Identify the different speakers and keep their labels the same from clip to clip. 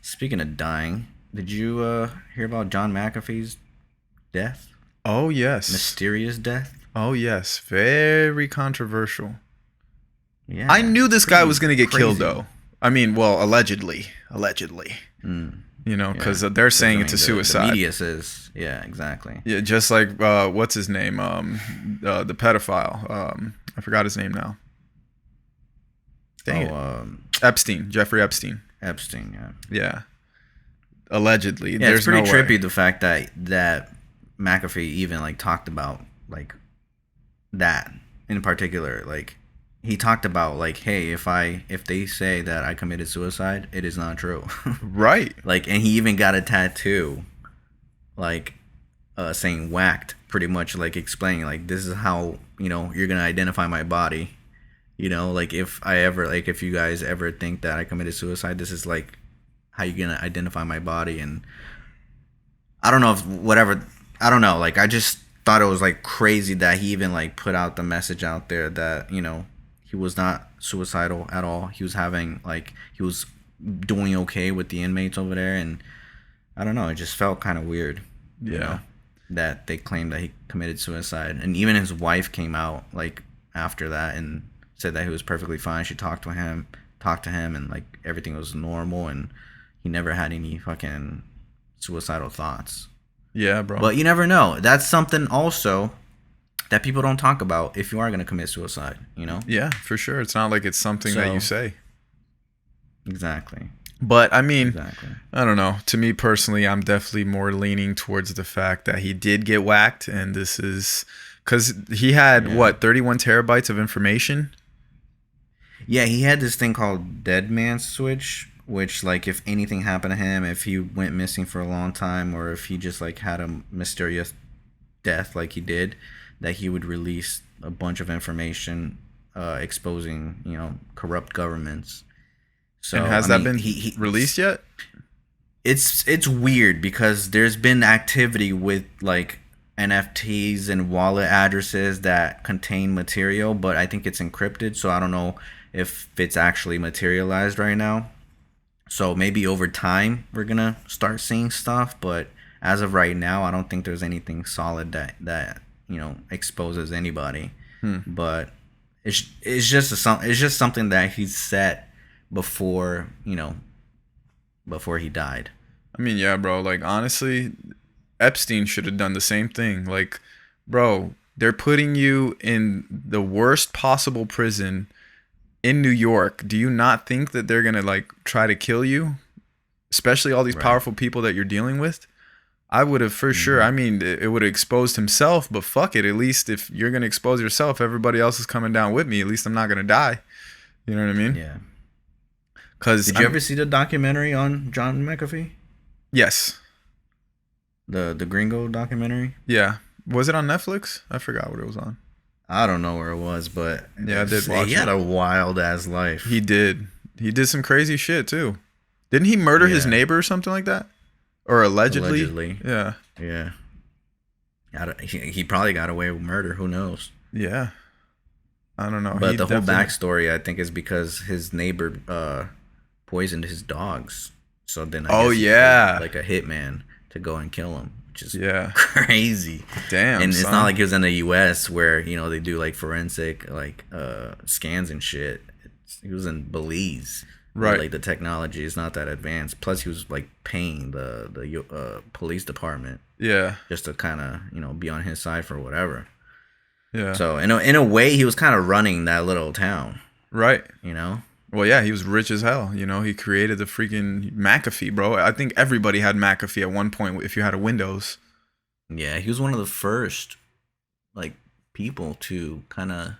Speaker 1: Speaking of dying, did you hear about John McAfee's death?
Speaker 2: Oh yes.
Speaker 1: Mysterious death?
Speaker 2: Oh yes. Very controversial. I
Speaker 1: Yeah,
Speaker 2: knew
Speaker 1: it's
Speaker 2: this guy was
Speaker 1: pretty
Speaker 2: gonna get killed
Speaker 1: crazy.
Speaker 2: though. I mean, well, allegedly, allegedly.
Speaker 1: Mm,
Speaker 2: Because
Speaker 1: yeah,
Speaker 2: they're
Speaker 1: because I
Speaker 2: saying it's a
Speaker 1: mean the
Speaker 2: suicide.
Speaker 1: media says yeah, exactly.
Speaker 2: Yeah, just like what's his name? The pedophile. I forgot his name now. Dang
Speaker 1: Oh,
Speaker 2: it. Epstein. Jeffrey Epstein.
Speaker 1: Epstein. Yeah,
Speaker 2: Yeah. Allegedly.
Speaker 1: yeah. It's
Speaker 2: There's
Speaker 1: pretty
Speaker 2: no way.
Speaker 1: trippy the fact that McAfee even like talked about like that in particular. Like he talked about like, hey, if they say that I committed suicide, it is not true.
Speaker 2: Right.
Speaker 1: Like, and he even got a tattoo like saying whacked, pretty much like explaining like this is how you're gonna identify my body. Like if you guys ever think that I committed suicide, this is like how you gonna identify my body. And I don't know if whatever, I don't know, like I just thought it was like crazy that he even like put out the message out there that he was not suicidal at all. He was having like he was doing okay with the inmates over there. And I don't know, it just felt kind of weird, you
Speaker 2: Yeah.
Speaker 1: know, that they claimed that he committed suicide. And even his wife came out like after that and said that he was perfectly fine. She talked to him, and like everything was normal, and he never had any fucking suicidal thoughts.
Speaker 2: Yeah, bro.
Speaker 1: But you never know. That's something also that people don't talk about if you are gonna commit suicide.
Speaker 2: Yeah, for sure. It's not like it's something that you
Speaker 1: So
Speaker 2: say.
Speaker 1: exactly,
Speaker 2: But I mean,
Speaker 1: exactly.
Speaker 2: I don't know. To me personally, I'm definitely more leaning towards the fact that he did get whacked, and this is because he had
Speaker 1: Yeah.
Speaker 2: what 31 terabytes of information.
Speaker 1: Yeah, he had this thing called dead man switch, which like if anything happened to him, if he went missing for a long time, or if he just like had a mysterious death like he did, that he would release a bunch of information exposing, corrupt governments.
Speaker 2: And
Speaker 1: So
Speaker 2: has
Speaker 1: I
Speaker 2: that
Speaker 1: mean,
Speaker 2: been
Speaker 1: he
Speaker 2: released yet?
Speaker 1: it's weird because there's been activity with like NFTs and wallet addresses that contain material, but I think it's encrypted, so I don't know if it's actually materialized right now. So maybe over time we're gonna start seeing stuff, but as of right now, I don't think there's anything solid that exposes anybody.
Speaker 2: Hmm.
Speaker 1: But it's just something that he said before before he died.
Speaker 2: I mean, yeah, bro. Like honestly, Epstein should have done the same thing. Like, bro, they're putting you in the worst possible prison in New York. Do you not think that they're gonna like try to kill you? Especially all these
Speaker 1: Right.
Speaker 2: powerful people that you're dealing with. I would have for sure.
Speaker 1: Hmm.
Speaker 2: I mean, it would have exposed himself, but fuck it. At least if you're gonna expose yourself, everybody else is coming down with me. At least I'm not gonna die. You know what I mean?
Speaker 1: Yeah.
Speaker 2: Cause
Speaker 1: Did you
Speaker 2: I'm
Speaker 1: ever see the documentary on John McAfee?
Speaker 2: yes,
Speaker 1: The Gringo documentary?
Speaker 2: yeah. Was it on Netflix? I forgot what it was on.
Speaker 1: I don't know where it was, but
Speaker 2: Yeah, I did
Speaker 1: he
Speaker 2: watch
Speaker 1: had
Speaker 2: it.
Speaker 1: a wild ass life.
Speaker 2: He did. He did some crazy shit too. Didn't he murder his
Speaker 1: Yeah,
Speaker 2: neighbor or something like that? Or allegedly?
Speaker 1: allegedly.
Speaker 2: Yeah.
Speaker 1: Yeah. He probably got away with murder. Who knows?
Speaker 2: Yeah. I don't know.
Speaker 1: But
Speaker 2: He
Speaker 1: the whole
Speaker 2: definitely.
Speaker 1: backstory, I think, is because his neighbor poisoned his dogs. So then I
Speaker 2: Oh
Speaker 1: guess he paid
Speaker 2: yeah.
Speaker 1: like a hitman to go and kill him, which is
Speaker 2: Yeah.
Speaker 1: crazy.
Speaker 2: Damn,
Speaker 1: And it's not
Speaker 2: son.
Speaker 1: like he was in the U.S. where they do like forensic like scans and shit. He was in Belize, where
Speaker 2: Right.
Speaker 1: like the technology is not that advanced. Plus, he was like paying the police department
Speaker 2: Yeah.
Speaker 1: just to kind of be on his side for whatever.
Speaker 2: Yeah.
Speaker 1: So in a way, he was kind of running that little town.
Speaker 2: Right.
Speaker 1: You know?
Speaker 2: Well, yeah, he was rich as hell. He created the freaking McAfee, bro. I think everybody had McAfee at one point if you had a Windows.
Speaker 1: Yeah, he was one of the first like people to kind of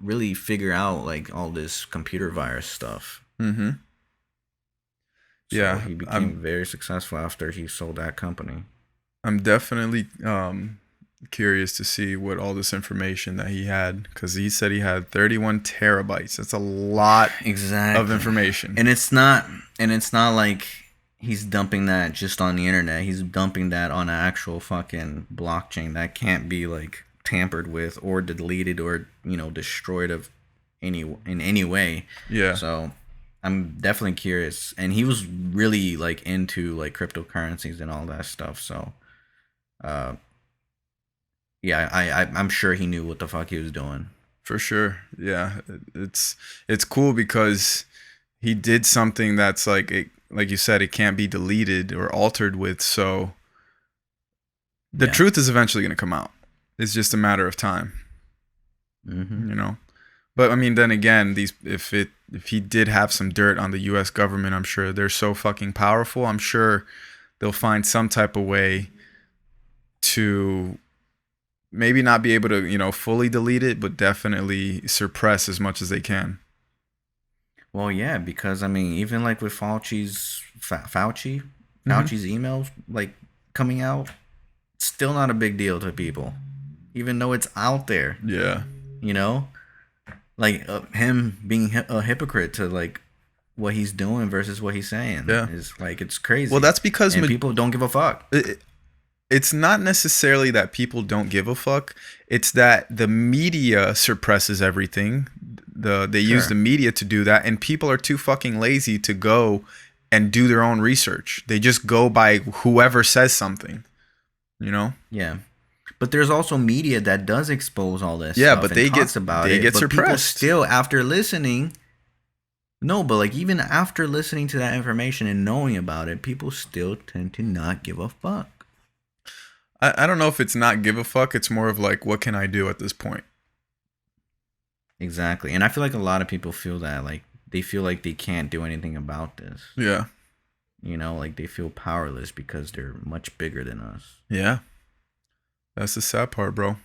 Speaker 1: really figure out like all this computer virus stuff.
Speaker 2: Mm-hmm.
Speaker 1: So
Speaker 2: Yeah.
Speaker 1: he became
Speaker 2: I'm
Speaker 1: very successful after he sold that company.
Speaker 2: I'm definitely curious to see what all this information that he had, because he said he had 31 terabytes. That's a lot of
Speaker 1: Exactly.
Speaker 2: information.
Speaker 1: And it's not like he's dumping that just on the internet. He's dumping that on an actual fucking blockchain that can't be like tampered with or deleted or destroyed of in any way.
Speaker 2: Yeah.
Speaker 1: So I'm definitely curious. And he was really like into like cryptocurrencies and all that stuff. So, uh, yeah, I'm sure he knew what the fuck he was doing.
Speaker 2: For sure. Yeah. It's cool because he did something that's like like you said, it can't be deleted or altered with. So the
Speaker 1: Yeah.
Speaker 2: truth is eventually going to come out. It's just a matter of time,
Speaker 1: Mm-hmm.
Speaker 2: you know. But I mean, then again, these if he did have some dirt on the U.S. government, I'm sure they're so fucking powerful. I'm sure they'll find some type of way to maybe not be able to, fully delete it, but definitely suppress as much as they can.
Speaker 1: Well, yeah, because I mean, even like with
Speaker 2: Hmm.
Speaker 1: Fauci's emails like coming out, still not a big deal to people, even though it's out there.
Speaker 2: Yeah.
Speaker 1: You know, like him being a hypocrite to like what he's doing versus what he's saying
Speaker 2: Yeah.
Speaker 1: is like it's
Speaker 2: Well,
Speaker 1: crazy,
Speaker 2: that's because
Speaker 1: and people don't give a fuck.
Speaker 2: it's not necessarily that people don't give a fuck. It's that the media suppresses everything. They use the
Speaker 1: Sure.
Speaker 2: media to do that, and people are too fucking lazy to go and do their own research. They just go by whoever says something, you know?
Speaker 1: Yeah. But there's also media that does expose all this
Speaker 2: Yeah,
Speaker 1: stuff
Speaker 2: but
Speaker 1: and talks about
Speaker 2: they
Speaker 1: it.
Speaker 2: get
Speaker 1: But people
Speaker 2: suppressed.
Speaker 1: still, after listening, no, but like even after listening to that information and knowing about it, people still tend to not give a fuck.
Speaker 2: I don't know if it's not give a fuck. It's more of like, what can I do at this point?
Speaker 1: Exactly. And I feel like a lot of people feel that. Like they feel like they can't do anything about this.
Speaker 2: Yeah.
Speaker 1: You know, like they feel powerless because they're much bigger than us.
Speaker 2: Yeah. That's the sad part, bro.